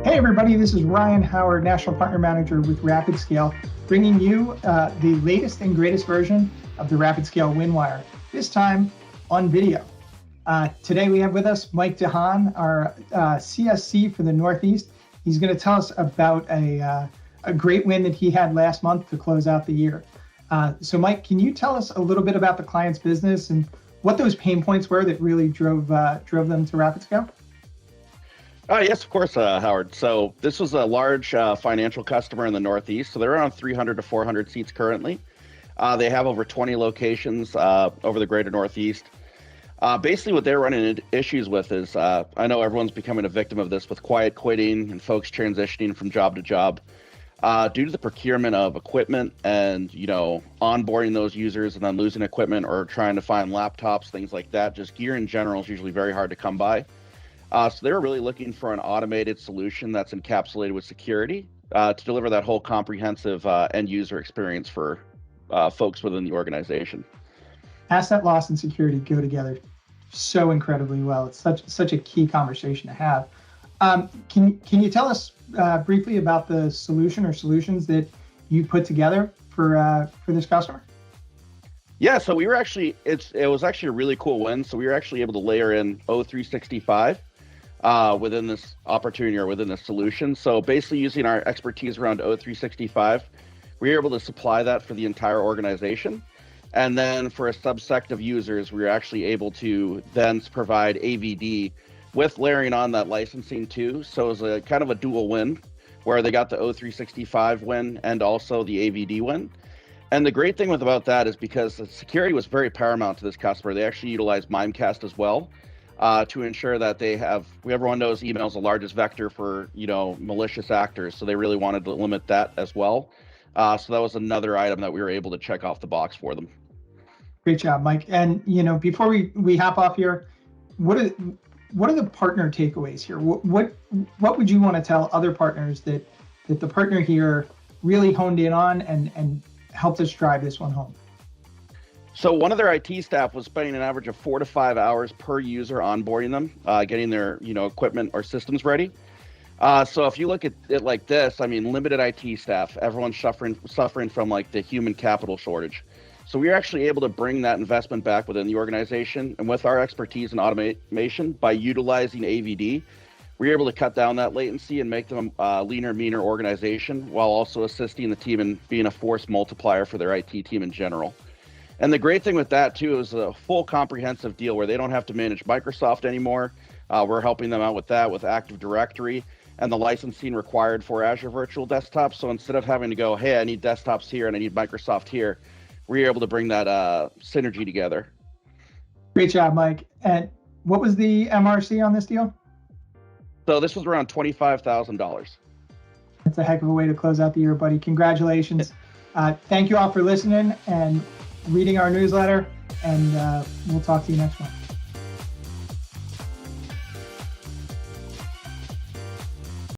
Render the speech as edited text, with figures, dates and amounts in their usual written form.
Hey everybody, this is Ryan Howard, National Partner Manager with RapidScale, bringing you the latest and greatest version of the RapidScale WinWire, this time on video. Today we have with us Mike DeHaan, our CSC for the Northeast. He's going to tell us about a great win that he had last month to close out the year. So Mike, can you tell us a little bit about the client's business and what those pain points were that really drove them to RapidScale? Yes, of course, Howard. So this was a large financial customer in the Northeast. So they're around 300 to 400 seats currently. They have over 20 locations over the greater Northeast. Basically, what they're running into issues with is, I know everyone's becoming a victim of this with quiet quitting and folks transitioning from job to job. Due to the procurement of equipment and, onboarding those users and then losing equipment or trying to find laptops, things like that, just gear in general is usually very hard to come by. So they were really looking for an automated solution that's encapsulated with security to deliver that whole comprehensive end user experience for folks within the organization. Asset loss and security go together so incredibly well. It's such a key conversation to have. Can you tell us briefly about the solution or solutions that you put together for this customer? Yeah, so we were actually, it was actually a really cool win. So we were actually able to layer in O365 within this opportunity or within this solution. So basically using our expertise around O365, we were able to supply that for the entire organization. And then for a subsect of users, we were actually able to then provide AVD with layering on that licensing too. So it was a kind of a dual win where they got the O365 win and also the AVD win. And the great thing about that is because the security was very paramount to this customer, they actually utilized Mimecast as well to ensure that everyone knows email is the largest vector for, malicious actors. So they really wanted to limit that as well. So that was another item that we were able to check off the box for them. Great job, Mike. And, before we hop off here, what are the partner takeaways here? What would you want to tell other partners that the partner here really honed in on and helped us drive this one home? So one of their IT staff was spending an average of 4 to 5 hours per user onboarding them, getting their equipment or systems ready. So if you look at it like this, limited IT staff, everyone's suffering from like the human capital shortage. So we were actually able to bring that investment back within the organization, and with our expertise in automation, by utilizing AVD, we were able to cut down that latency and make them a leaner, meaner organization, while also assisting the team in being a force multiplier for their IT team in general. And the great thing with that too is a full comprehensive deal where they don't have to manage Microsoft anymore. We're helping them out with that, with Active Directory and the licensing required for Azure Virtual Desktop. So instead of having to go, hey, I need desktops here and I need Microsoft here, we're able to bring that synergy together. Great job, Mike. And what was the MRC on this deal? So this was around $25,000. That's a heck of a way to close out the year, buddy. Congratulations. Thank you all for listening and reading our newsletter, and we'll talk to you next one.